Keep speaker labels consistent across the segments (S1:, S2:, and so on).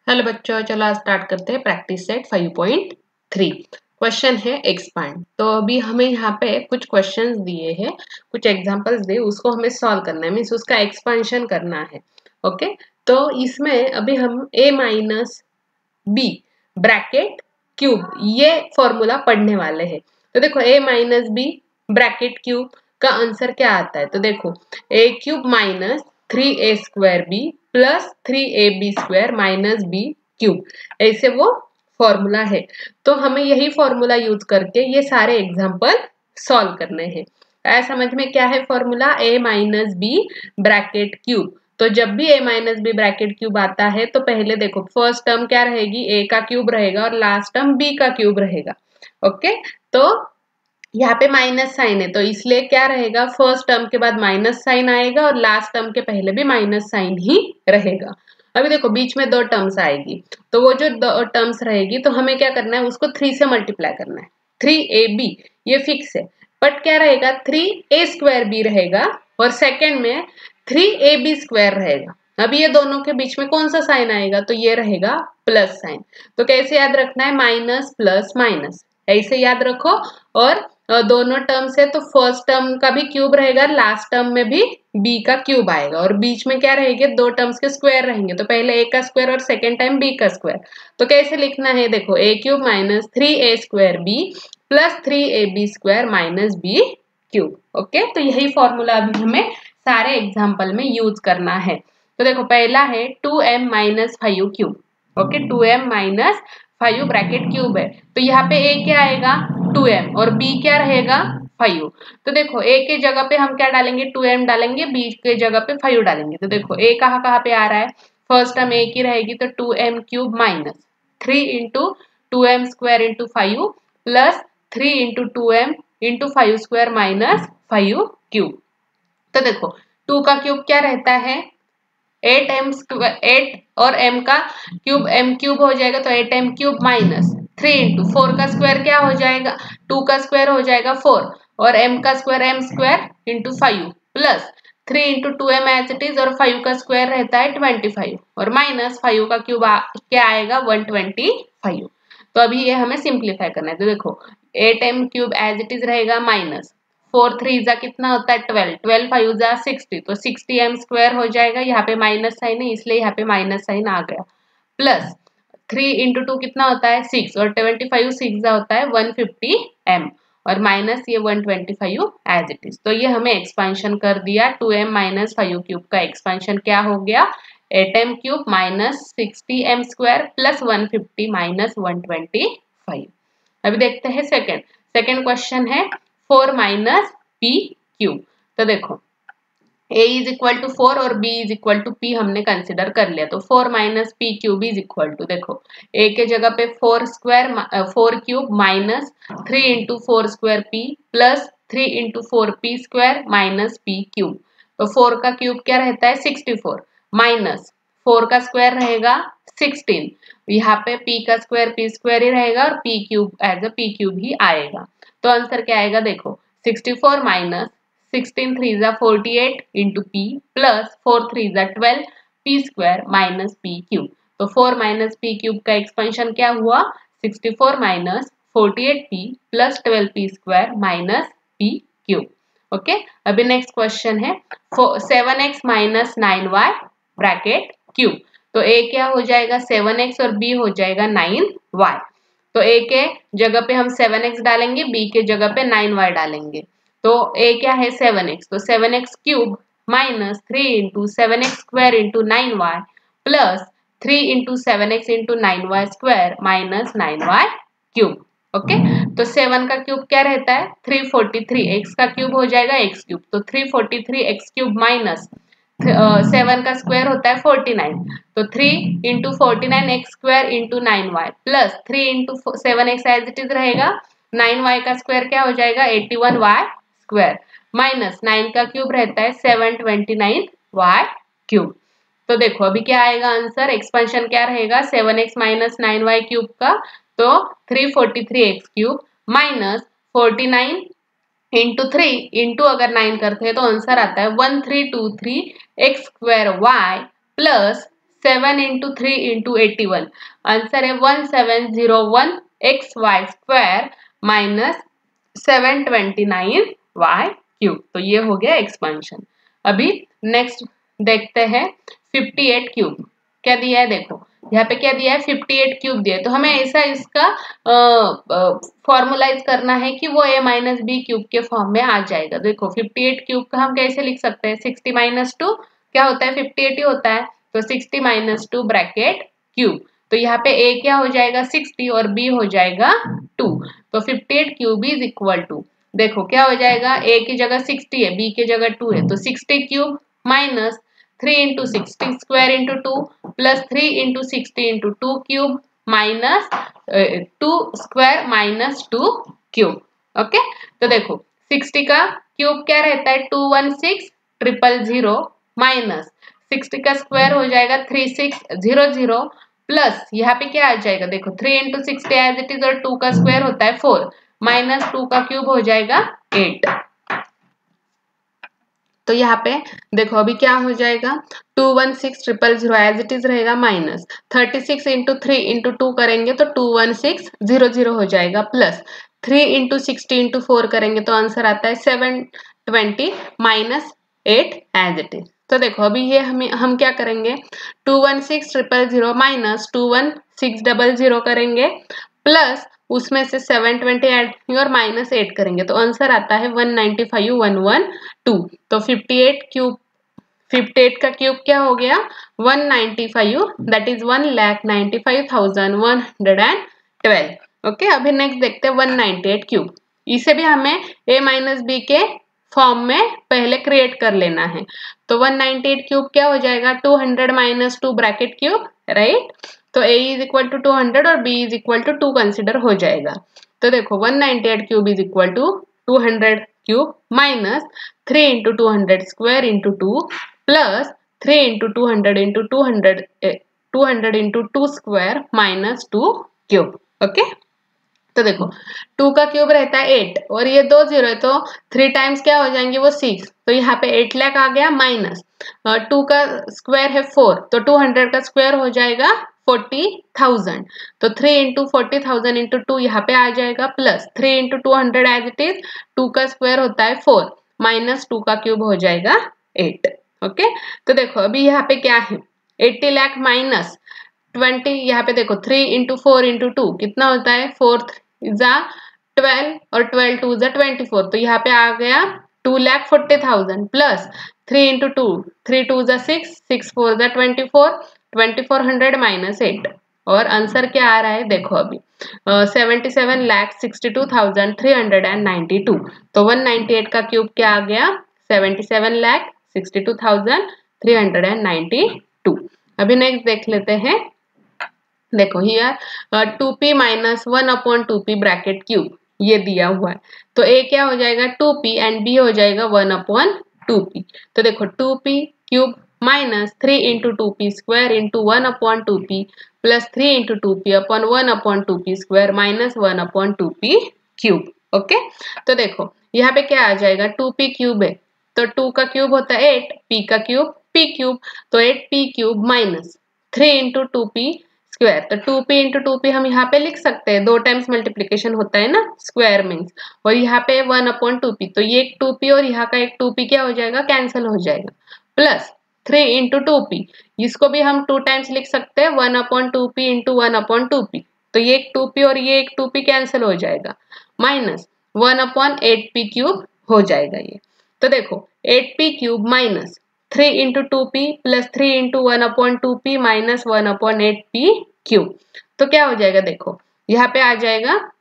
S1: Hello बच्चों, चलो आज स्टार्ट करते हैं प्रैक्टिस सेट 5.3। क्वेश्चन है एक्सपांड। तो अभी हमें यहाँ पे कुछ क्वेश्चंस दिए हैं, कुछ एग्जांपल्स दिए, उसको हमें सॉल्व करना है, मीन्स उसका एक्सपांशन करना है। ओके, तो इसमें अभी हम a minus B bracket cube ये फॉर्मूला पढ़ने वाले हैं। तो देखो a minus B bracket cube का आंसर क्या आता है। तो देखो a cube minus 3a² b plus 3ab² minus b cube, ऐसे वो फॉर्मूला है। तो हमें यही फॉर्मूला यूज करके ये सारे एग्जाम्पल सॉल्व करने हैं। आया समझ में क्या है formula? a minus B bracket cube. तो जब भी a minus B bracket cube आता है तो पहले देखो फर्स्ट टर्म क्या रहेगी, a का क्यूब रहेगा और लास्ट टर्म b का क्यूब रहेगा। ओके, तो यहाँ पे माइनस साइन है तो इसलिए क्या रहेगा, फर्स्ट टर्म के बाद माइनस साइन आएगा और लास्ट टर्म के पहले भी माइनस साइन ही रहेगा। अभी देखो बीच में दो टर्म्स आएगी, तो वो जो दो टर्म्स रहेगी तो हमें क्या करना है, उसको 3 से मल्टीप्लाई करना है। 3ab ये फिक्स है, बट क्या रहेगा 3a² रहेगा और सेकेंड में 3ab² रहेगा। अब ये दोनों के बीच में कौन सा साइन आएगा, तो ये रहेगा प्लस साइन। तो कैसे याद रखना है, माइनस प्लस माइनस ऐसे याद रखो। और दोनों टर्म से तो फर्स्ट टर्म का भी क्यूब रहेगा, लास्ट टर्म में भी b का क्यूब आएगा और बीच में क्या रहेंगे, दो टर्म्स के स्क्वायर रहेंगे। तो पहले a का स्क्वायर और सेकेंड टाइम b का स्क्वायर। तो कैसे लिखना है, देखो a cube minus 3a² b plus 3ab² minus b cube. Okay, तो यही फॉर्मूला अभी हमें सारे एग्जाम्पल में यूज करना है। तो देखो पहला है 2m minus 5 cube. Okay, 2m minus 5 bracket cube है, तो यहाँ पे a क्या आएगा 2m और b क्या रहेगा 5। तो देखो a के जगह पे हम क्या डालेंगे, 2m डालेंगे, b के जगह पे 5 डालेंगे। तो देखो a कहाँ कहाँ पे आ रहा है, फर्स्ट टर्म a की रहेगी तो 2m cube minus 3 into 2m square into 5 plus 3 into 2m into 5 square minus 5 cube. तो देखो 2 का क्यूब क्या रहता है 8m स्क्वायर, 8 और m का क्यूब m क्यूब हो जाएगा तो 8m क्यूब माइनस 3 इंटू 4 का स्क्वायर क्या हो जाएगा, 2 का स्क्वायर हो जाएगा 4 और m का square m square into 5 plus 3 into 2m as it is और 5 का स्क्वायर रहता है 25 और माइनस 5 का क्यूब क्या आएगा 125। तो अभी ये हमें सिंप्लीफाई करना है। तो देखो 8m cube as it is रहेगा माइनस 4 3 जा कितना होता है 12, 12 5 जा 60, तो 60m स्क्वायर हो जाएगा। यहाँ पे माइनस साइन है इसलिए यहाँ पे माइनस साइन आ गया, प्लस 3 इंटू 2 कितना होता है 6 और 25 6 जा होता है 150m और माइनस ये 125 एज इट इज। तो ये हमें एक्सपेंशन कर दिया, 2m माइनस 5 क्यूब का एक्सपेंशन क्या हो गया 8m cube minus 60m square plus 150 minus 125। अभी देखते हैं सेकेंड क्वेश्चन है 4 माइनस पी क्यूब। तो देखो a इज इक्वल टू 4 और b is equal to p हमने कंसिडर कर लिया। तो 4 minus P cube is equal to, देखो a के जगह पे 4 cube minus 3 into 4 square p plus 3 into 4 p square minus p cube. तो 4 का क्यूब क्या रहता है 64 माइनस 4 का स्क्वायर रहेगा 16, यहाँ पे p का स्क्वायर p स्क्वायर ही रहेगा और p cube as a p cube ही आएगा। तो आंसर क्या आएगा, देखो 64 माइनस 16 3 जा 48 इंटू p प्लस 4 3 जा 12 p square minus p cube. तो 4 माइनस p क्यूब का एक्सपेंशन क्या हुआ 64 minus 48p plus 12p square minus p cube. Okay, अभी नेक्स्ट क्वेश्चन है 7x minus 9y bracket cube. तो a क्या हो जाएगा 7x और b हो जाएगा 9y। तो a के जगह पे हम 7x डालेंगे, b के जगह पे 9y डालेंगे। तो a क्या है 7x, तो 7x cube minus 3 into 7x square into 9y plus 3 into 7x into 9y square minus 9y cube. Okay, तो 7 का क्यूब क्या रहता है 343, x का क्यूब हो जाएगा x क्यूब, तो 343 x क्यूब माइनस 7 का स्क्वायर होता है 49, तो 3 into 49 X square into 9y plus 3 into 7x as it is रहेगा, 9y का स्क्वायर क्या हो जाएगा 81y स्क्वायर माइनस 9 का क्यूब रहता है 729y क्यूब। तो देखो अभी क्या आएगा आंसर, एक्सपेंशन क्या रहेगा 7x माइनस 9y क्यूब का, तो 343x cube minus 49 into 3 into अगर 9 करते हैं तो आंसर आता है 1323 X square Y plus 7 into 3 into 81, answer है 1701 XY² माइनस 729Y क्यूब। तो ये हो गया एक्सपेंशन। अभी नेक्स्ट देखते हैं 58 क्यूब क्या दिया है। देखो यहाँ पे क्या दिया है, 58 क्यूब दिया है। तो हमें ऐसा इसका फॉर्मुलाइज करना है कि वो a माइनस बी क्यूब के फॉर्म में आ जाएगा। देखो 58 क्यूब का हम कैसे लिख सकते हैं, 60 माइनस 2 क्या होता है, 58 ही होता है। तो 60 माइनस 2 ब्रैकेट क्यूब। तो यहाँ पे a क्या हो जाएगा 60 और b हो जाएगा 2। तो 58 क्यूब इज इक्वल टू, देखो क्या हो जाएगा, a की जगह 60 है, b की जगह 2 है, तो 60 cube minus 3 into 60 square into 2 plus 3 into 60 into 2 cube minus 2 square minus 2 cube. Okay, तो देखो 60 का क्यूब क्या रहता है 216000 माइनस 60 का स्क्वायर हो जाएगा 3600 प्लस यहाँ पे क्या आ जाएगा, देखो 3 इंटू 60 एज इट इज और 2 का स्क्वायर होता है 4 माइनस 2 का क्यूब हो जाएगा 8। तो यहाँ पे देखो अभी क्या हो जाएगा 216000 एज इट इज रहेगा माइनस 36 इंटू 3 इंटू 2 करेंगे तो 21600 हो जाएगा प्लस 3 इंटू 60 इंटू 4 करेंगे तो आंसर आता है 720 माइनस 8 एज इट इज। तो देखो अभी ये हम क्या करेंगे 216000 माइनस 21600 करेंगे प्लस उसमें से 720 ऐड और माइनस 8 करेंगे तो आंसर आता है 195112। तो 58 का क्यूब क्या हो गया 195, दैट इज 1,95,112। ओके, अभी नेक्स्ट देखते हैं 198 क्यूब। इसे भी हमें a माइनस बी के फॉर्म में पहले क्रिएट कर लेना है। तो 198 क्यूब क्या हो जाएगा 200 माइनस 2 ब्रैकेट क्यूब, राइट। तो a इज इक्वल टू 200 और b is equal to 2 consider हो जाएगा। तो देखो 198 क्यूब इज इक्वल टू 200 क्यूब minus 3 into 200 square into 2 plus 3 into 200 into 200 into 2 square minus 2 cube. Okay, तो देखो 2 का क्यूब रहता है 8 और ये 2 0 है तो 3 टाइम्स क्या हो जाएंगे वो 6। तो यहाँ पे 8 लाख आ गया माइनस 2 का स्क्वायर है 4 तो 200 का स्क्वायर हो जाएगा 40,000। तो 3 इंटू 40,000 इंटू 2 यहाँ पे आ जाएगा plus 3 into 200 as it is 2 का स्क्वायर होता है 4 माइनस 2 का क्यूब हो जाएगा 8। ओके, तो देखो अभी यहाँ पे क्या है 80 लाख माइनस 20, यहाँ पे देखो 3 इंटू 4 इंटू 2 कितना होता है 4 जा 12 और 12 2 जा 24। तो यहाँ पे आ गया 2,40,000 प्लस 3 इंटू 2 3 2 जा 6 6 4 जा 24 2400 माइनस 8 और आंसर क्या आ रहा है देखो अभी 77,62,392। तो 198 का क्यूब क्या आ गया 77,62,392। अभी नेक्स्ट देख लेते हैं। देखो here 2p minus 1/2p bracket cube ये दिया हुआ है। तो a क्या हो जाएगा 2p एंड b हो जाएगा 1/2p। तो देखो 2p cube minus 3 into 2p square into 1/2p plus 3 into 2p upon 1/2p square minus 1/2p cube. Okay, तो देखो यहाँ पे क्या आ जाएगा 2p क्यूब है तो 2 का क्यूब होता है 8, p का क्यूब p क्यूब, तो 8p cube minus 3 into 2p square. तो 2p इंटू 2p हम यहाँ पे लिख सकते हैं, 2 टाइम्स मल्टीप्लीकेशन होता है ना स्क्वायर मीन्स, और यहाँ पे 1/2p तो ये एक 2p और यहाँ का एक 2p क्या हो जाएगा कैंसिल हो जाएगा प्लस 3 इंटू 2p, इसको भी हम 2 टाइम्स लिख सकते हैं 1/2p इंटू 1/2p। तो ये एक 2p और ये एक 2p कैंसिल हो जाएगा माइनस 1/8p क्यूब हो जाएगा ये। तो देखो 8p cube minus 3 into 2p plus 3 into 1/2p minus 1/8p cube. तो क्या हो जाएगा देखो यहाँ पे आ जाएगा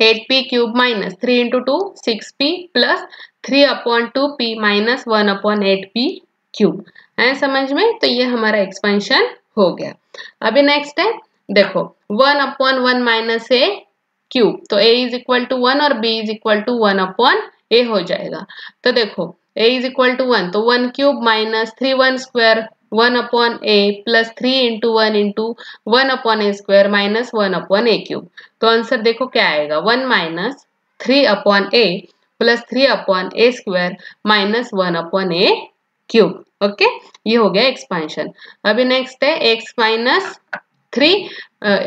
S1: 8p cube minus 3 into 2 6p plus 3/2p minus 1/8p cube है समझ में। तो ये हमारा एक्सपेंशन हो गया। अभी नेक्स्ट है देखो 1/1 माइनस a क्यूब। तो a इज इक्वल टू 1 और b is equal to 1/a हो जाएगा। तो देखो a इज इक्वल टू 1 तो 1 cube minus 3 1 square 1/a plus 3 into 1 into 1/a square minus 1/a cube. तो आंसर देखो क्या आएगा 1 minus 3/a plus 3/a square minus 1/a cube. Okay, ये हो गया एक्सपांशन। अभी नेक्स्ट है x minus 3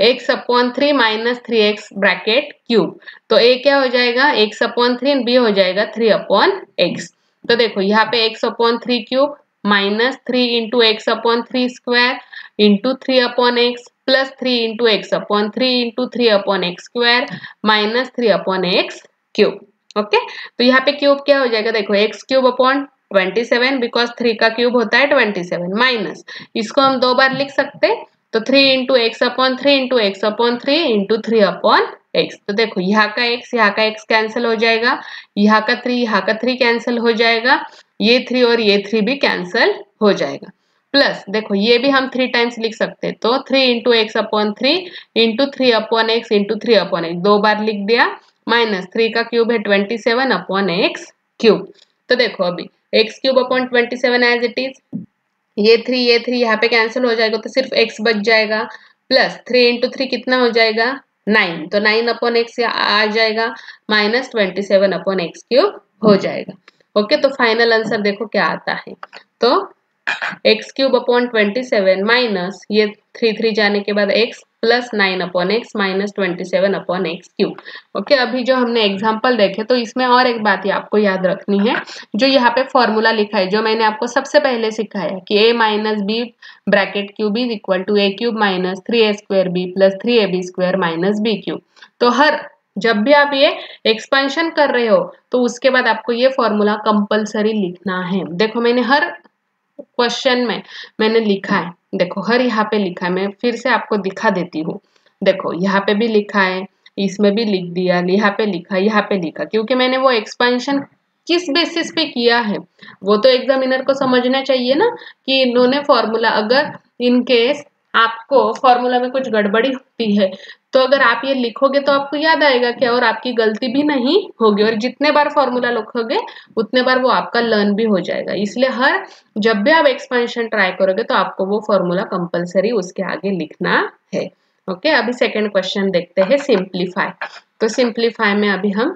S1: x upon 3 minus 3x bracket cube. तो a क्या हो जाएगा x अपॉन 3, b हो जाएगा 3 अपॉन x। तो देखो यहाँ पे x upon 3 cube minus 3 into x upon 3 square into 3 upon x plus 3 into x upon 3 into 3 upon x square minus 3 upon x cube. Okay, तो यहाँ पे क्यूब क्या हो जाएगा, देखो एक्स क्यूब अपॉन 27 बिकॉज 3 का क्यूब होता है 27 माइनस, इसको हम दो बार लिख सकते हैं तो 3 into x upon 3 into x upon 3 into 3 upon x. तो देखो यहाँ का x कैंसिल हो जाएगा, यहाँ का 3 कैंसिल हो जाएगा, ये 3 और ये 3 भी कैंसिल हो जाएगा। प्लस देखो ये भी हम 3 टाइम्स लिख सकते हैं, तो 3 into x upon 3 into 3 upon x into 3 upon x, दो बार लिख दिया, माइनस 3 का क्यूब है 27 अपॉन एक्स क्यूब। तो देखो अभी X cube upon 27 as it is, ये 3 यहाँ पे कैंसिल हो जाएगा तो सिर्फ x बच जाएगा, प्लस 3 इंटू 3 कितना हो जाएगा 9, तो 9 अपॉन एक्स आ जाएगा, माइनस 27 अपॉन एक्स क्यूब हो जाएगा। ओके, तो फाइनल आंसर देखो क्या आता है, तो एक्स क्यूब अपॉन 27 माइनस ये 3 जाने के बाद x plus 9 upon x minus 27 upon x cube. Okay, अभी जो हमने एग्जांपल देखे तो इसमें और एक बात ही आपको याद रखनी है, जो यहाँ पे फॉर्मूला लिखा है जो मैंने आपको सबसे पहले सिखाया कि a minus B bracket cube is equal to a cube minus 3a square b plus 3ab square minus b cube. तो हर जब भी आप ये एक्सपेंशन कर रहे हो तो उसके बाद आपको ये फॉर्मूला कंपलसरी लिखना है। देखो मैंने हर क्वेश्चन में मैंने लिखा है, देखो हर यहाँ पे लिखा है, मैं फिर से आपको दिखा देती हूँ। देखो यहाँ पे भी लिखा है, इसमें भी लिख दिया, यहाँ पे लिखा, यहाँ पे लिखा, क्योंकि मैंने वो एक्सपेंशन किस बेसिस पे किया है वो तो एग्जामिनर को समझना चाहिए ना, कि इन्होंने फॉर्मूला, अगर इन केस आपको फॉर्मूला में कुछ गड़बड़ी होती है तो अगर आप ये लिखोगे तो आपको याद आएगा क्या, और आपकी गलती भी नहीं होगी, और जितने बार फॉर्मूला लिखोगे उतने बार वो आपका लर्न भी हो जाएगा। इसलिए हर जब भी आप एक्सपेंशन ट्राई करोगे तो आपको वो फॉर्मूला कंपलसरी उसके आगे लिखना है। ओके, अभी सेकंड क्वेश्चन देखते हैं, सिंप्लीफाई। तो सिंप्लीफाई में अभी हम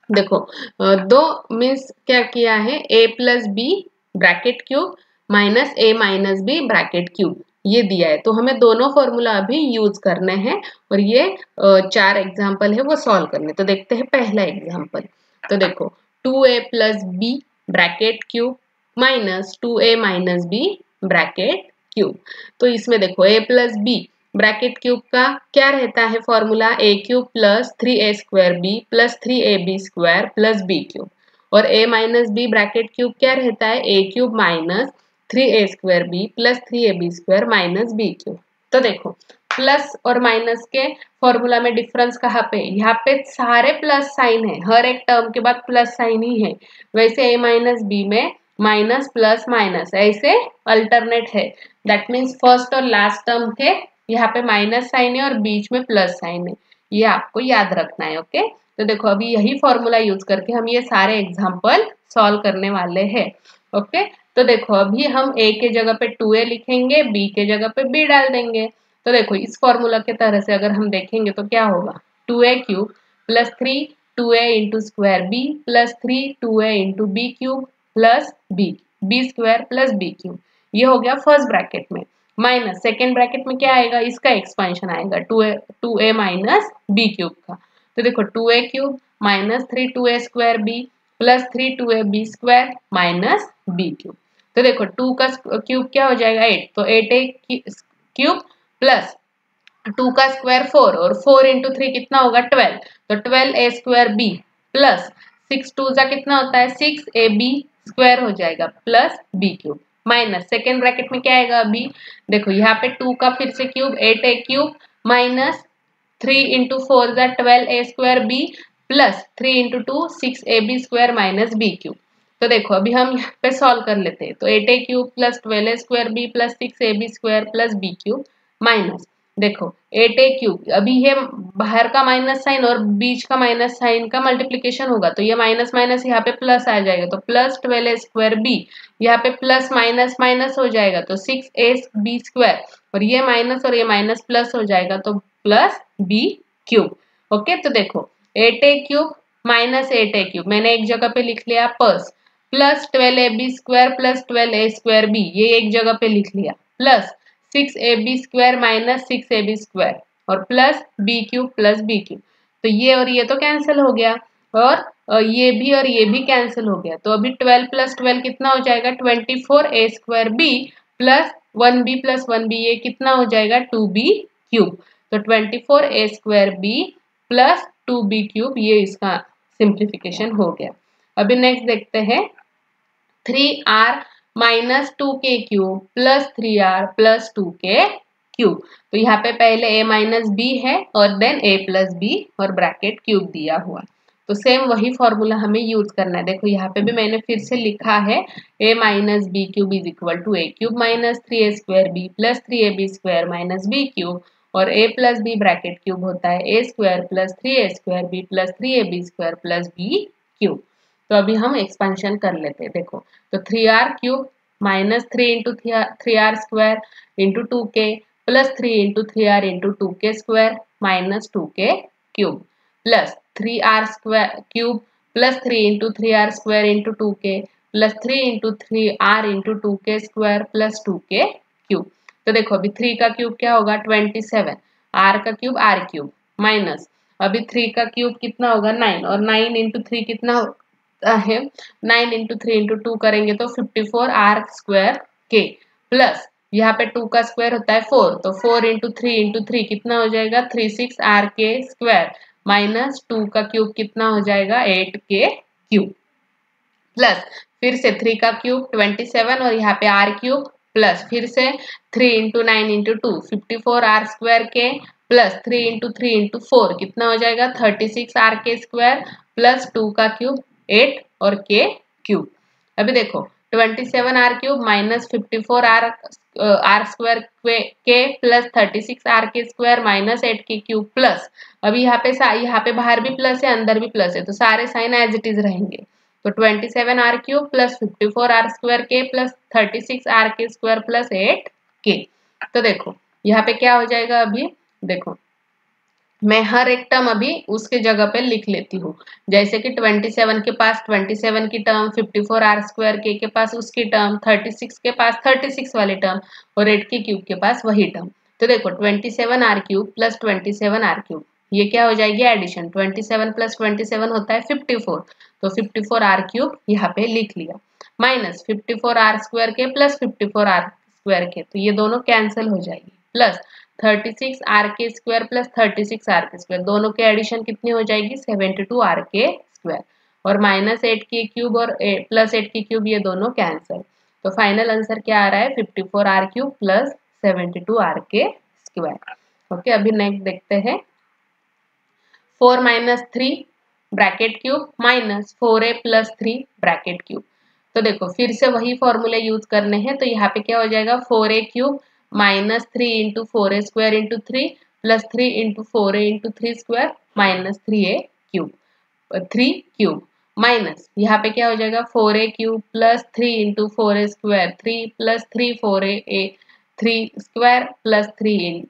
S1: देखो दो मीन्स क्या किया है, a plus B bracket cube minus a minus B bracket cube ये दिया है, तो हमें दोनों फॉर्मूला अभी यूज करने हैं और ये 4 एग्जाम्पल है वो सॉल्व करने। तो देखते हैं पहला एग्जाम्पल। तो देखो 2a plus B bracket cube minus 2a minus B bracket cube. तो इसमें देखो a plus B bracket cube का क्या रहता है formula, a cube plus 3a square b plus 3ab square plus b cube, और a minus b bracket cube क्या रहता है, a cube minus 3a square b plus 3ab square minus b cube. तो देखो प्लस और minus के formula में difference कहाँ पे, यहाँ पे सारे प्लस साइन है, हर एक टर्म के बाद प्लस साइन ही है, वैसे a माइनस b में माइनस प्लस माइनस ऐसे अल्टरनेट है, दैट मीन्स फर्स्ट और लास्ट टर्म के यहाँ पे माइनस साइन है और बीच में प्लस साइन है, ये आपको याद रखना है। ओके, तो देखो अभी यही फॉर्मूला यूज करके हम ये सारे एग्जाम्पल सॉल्व करने वाले हैं। ओके, तो देखो अभी हम a के जगह पे 2a लिखेंगे, b के जगह पे b डाल देंगे। तो देखो इस फॉर्मूला के तरह से अगर हम देखेंगे तो क्या होगा, 2a cube plus 3 2a into square b plus 3 2a into B cube plus b square plus b cube, ये हो गया फर्स्ट ब्रैकेट में, माइनस सेकेंड ब्रैकेट में क्या आएगा, इसका एक्सपेंशन आएगा 2a माइनस बी क्यूब का। तो देखो 2a cube minus 3 2a square b plus 3 2a b square minus b cube. तो देखो 2 का क्यूब क्या हो जाएगा 8, तो 8a क्यूब प्लस 2 का स्क्वायर 4 और 4 इंटू 3 कितना होगा 12, तो 12a स्क्वायर b प्लस 6 2 का कितना होता है 6ab स्क्वायर हो जाएगा plus b cube, minus second bracket में क्या आएगा अभी, देखो यहाँ पे 2 का फिर से cube 8a cube minus 3 into 4 12a square b plus 3 into 2 6ab square minus b cube. तो देखो अभी हम यहाँ पे सॉल्व कर लेते हैं, तो 8a cube plus 12a square b plus 6ab square plus b cube minus देखो 8a क्यूब, अभी ये बाहर का माइनस साइन और बीच का माइनस साइन का मल्टीप्लीकेशन होगा तो ये माइनस माइनस यहाँ पे प्लस आ जाएगा, तो प्लस 12a स्क्वायर b, यहाँ पे प्लस माइनस माइनस हो जाएगा तो 6ab स्क्वायर, और ये माइनस प्लस हो जाएगा तो प्लस b क्यूब। ओके, तो देखो 8a cube minus 8a cube मैंने एक जगह पे लिख लिया plus 12ab² plus 12a² b, ये एक जगह पे लिख लिया, प्लस 6ab² माइनस 6ab² और प्लस b³ प्लस b³। तो ये और ये तो कैंसिल हो गया और ये भी और ये भी कैंसिल हो गया। तो अभी 12 प्लस 12 कितना हो जाएगा 24a² b plus 1b plus 1b, ये कितना हो जाएगा 2b³। तो 24a² b प्लस 2b³, ये इसका सिंप्लीफिकेशन हो गया। अभी नेक्स्ट देखते हैं 3r minus 2k³ plus 3r plus 2k³। तो यहाँ पे पहले a माइनस बी है और देन a प्लस बी और ब्रैकेट क्यूब दिया हुआ। तो सेम वही फॉर्मूला हमें यूज करना है। देखो यहाँ पे भी मैंने फिर से लिखा है a minus b³ is equal to a³ minus 3a² b plus 3ab² minus b³ और a plus B bracket cube होता है a² plus 3a² b plus 3ab² plus b³। तो अभी हम एक्सपेंशन कर लेते हैं। देखो तो 3r³ minus 3 into 3r² into 2k plus 3 into 3r into 2k² minus 2k³ plus 3r³ plus 3 into 3r² into 2k plus 3 into 3r into 2k² plus 2k³। तो देखो अभी 3 का क्यूब क्या होगा 27, r का क्यूब r³ माइनस अभी 3 का cube कितना होगा 9 और 9 इंटू 3 कितना है 9 इंटू 3 इंटू 2 करेंगे तो 54r² प्लस यहाँ पे 2 का स्क्वायर होता है 4, तो 4 इंटू 3 इंटू 3 कितना हो जाएगा 36r² माइनस 2 का क्यूब कितना हो जाएगा 8k³ प्लस फिर से 3 का क्यूब 27 और यहाँ पे r³ प्लस फिर से 3 into 9 into 2 54r² plus 3 into 3 into 4 कितना हो जाएगा 36r² प्लस 2 का क्यूब 8 और k³। अभी देखो 27r³ माइनस 54r² के plus 36r² minus 8k³ plus अभी यहाँ पे बाहर भी प्लस है अंदर भी प्लस है तो सारे साइन एज इट इज रहेंगे। तो 27r³ प्लस 54r² के प्लस 36r² प्लस 8k। तो देखो यहाँ पे क्या हो जाएगा अभी देखो मैं हर एक टर्म अभी उसके जगह पे लिख लेती हूँ। जैसे कि 27 के पास 27 की टर्म, 54r² के पास उसकी टर्म, 36 के पास 36 वाली टर्म और 8k³ के पास वही टर्म। तो देखो 27r³ प्लस 27r³ ये क्या हो जाएगी एडिशन, 27 प्लस 27 होता है 54, तो 54r³ यहाँ पे लिख लिया माइनस 54r² के प्लस 54r² के, तो ये दोनों कैंसिल हो जाएगी प्लस 36r² प्लस 36r² दोनों के एडिशन कितनी हो जाएगी 72r² और माइनस 8k³ और प्लस 8k³ ये दोनों कैंसिल। तो फाइनल आंसर क्या आ रहा है 54r³ प्लस 72r² ओके। अभी नेक्स्ट देखते हैं 4 minus 3 bracket cube minus 4a plus 3 bracket cube. तो देखो फिर से वही फॉर्मूले यूज करने हैं। तो यहाँ पे क्या हो जाएगा 4a³ minus 3 into 4a² into 3 plus 3 into 4a into 3² minus 3 minus यहाँ पे क्या हो जाएगा 4a³ plus 3 into 4a² 3 plus 3 4a 3² plus 3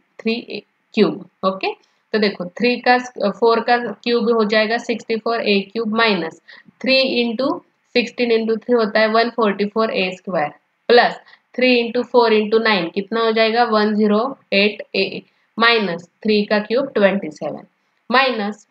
S1: okay. तो देखो 4 का क्यूब हो जाएगा 64a³ माइनस 3 इंटू 16 इंटू 3 होता है 144a² प्लस 3 इंटू 4 इंटू 9 कितना हो जाएगा 108a माइनस 3 का क्यूब 27 माइनस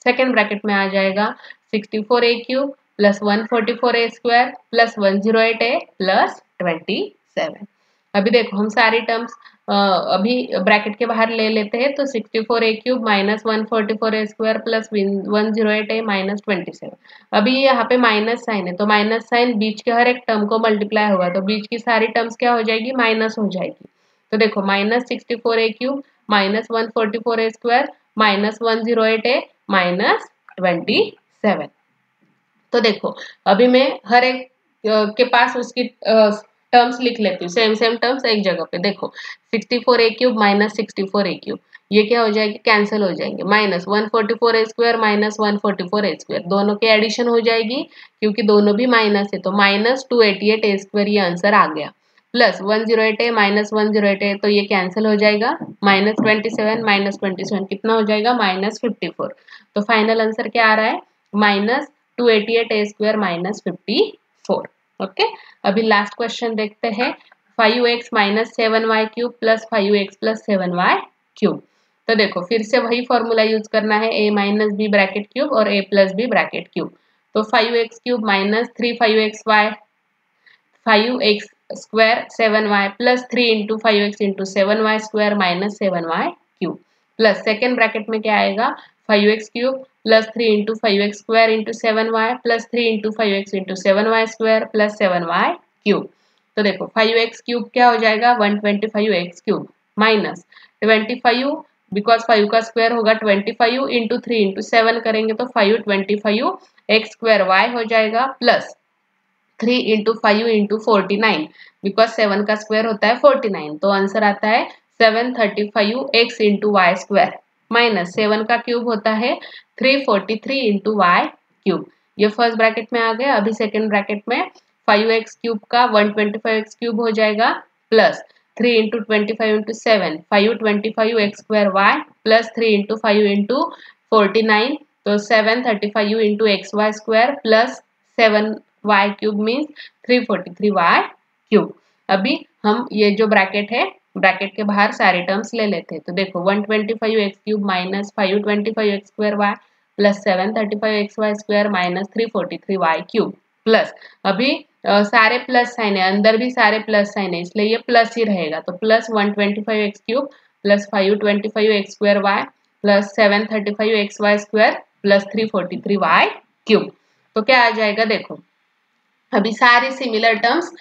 S1: सेकेंड ब्रैकेट में आ जाएगा 64a³ plus 144a² plus 108a plus 27। अभी देखो हम सारी टर्म्स अभी ब्रैकेट के बाहर ले लेते हैं। तो 64a³ minus 144a² plus 108a minus 27। अभी यहाँ पे माइनस साइन है तो माइनस साइन बीच के हर एक टर्म को मल्टीप्लाई होगा तो बीच की सारी टर्म्स क्या हो जाएगी माइनस हो जाएगी। तो देखो minus 64a³ minus 144a² minus 108a minus 27। तो देखो अभी मैं हर एक के पास उसकी टर्म्स लिख लेती हूँ, सेम टर्म्स एक जगह पे। देखो 64a³ माइनस 64a³ ये क्या हो जाएगी कैंसिल हो जाएंगे माइनस 144a² माइनस 144a² दोनों के एडिशन हो जाएगी क्योंकि दोनों भी माइनस है तो माइनस 288a² ये आंसर आ गया प्लस 108a माइनस 108a तो ये कैंसिल हो जाएगा माइनस 27 कितना हो जाएगा माइनस 54। तो फाइनल आंसर क्या आ रहा है माइनस 288a² माइनस 57। 4। ओके, अभी लास्ट क्वेश्चन देखते हैं 5x minus 7y cube plus 5x plus 7y cube. तो देखो फिर से वही फॉर्मूला यूज करना है, a minus B bracket cube और a plus B bracket cube. तो 5x cube minus 3 5x square 7y plus 3 into 5x into 7y square minus 7y cube plus second bracket में क्या आएगा 5x cube plus 3 into 5x square into 7y plus 3 into 5x into 7y square plus 7y cube. तो देखो 5x cube क्या हो जाएगा 125x cube minus 25 because 5 का square होगा 25 इंटू 3 इंटू 7 करेंगे तो 525 एक्स स्क्वायर वाई हो जाएगा प्लस 3 इंटू 5 इंटू 49 बिकॉज 7 का स्क्वायर होता है 49। तो आंसर आता है 735 X into Y square minus 7 का क्यूब होता है 343 इंटू वाई क्यूब। ये फर्स्ट ब्रैकेट में आ गया। अभी सेकेंड ब्रैकेट में 5x क्यूब का 125x क्यूब हो जाएगा plus 3 into 25 into 7 525 X square Y plus 3 into 5 into 49 तो 735 into X Y square plus 7y cube means 343y cube. अभी हम ये जो ब्रैकेट है ब्रैकेट के बाहर सारे टर्म्स ले लेते हैं। तो देखो 125x cube minus 525x square Y plus 735x Y square minus 343y cube plus अभी सारे प्लस साइन है, अंदर भी सारे प्लस साइन है इसलिए ये प्लस ही रहेगा। तो plus 125x cube plus 525x square Y plus 735x Y square plus 343y cube. तो क्या आ जाएगा देखो अभी सारे सिमिलर टर्म्स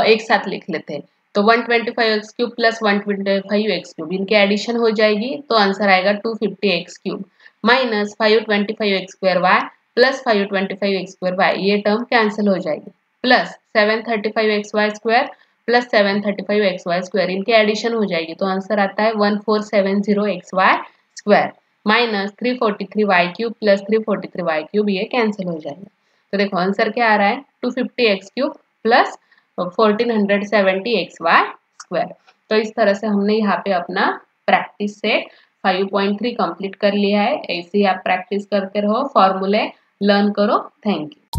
S1: एक साथ लिख लेते हैं। तो 125x cube plus 125x cube इनके एडिशन हो जाएगी तो आंसर आएगा 250x cube minus 525x square Y plus 525x square Y ये टर्म कैंसिल हो जाएगी plus 735x Y square plus 735x Y square इनके एडिशन हो जाएगी तो आंसर आता है 1470x Y square minus 343y cube plus 343y cube ये कैंसिल हो जाएगा। तो देखो आंसर क्या आ रहा है 250x cube plus 1470x Y square. तो इस तरह से हमने यहाँ पे अपना प्रैक्टिस सेट 5.3 कंप्लीट कर लिया है। ऐसे ही आप प्रैक्टिस करते रहो, फॉर्मूले लर्न करो। Thank you.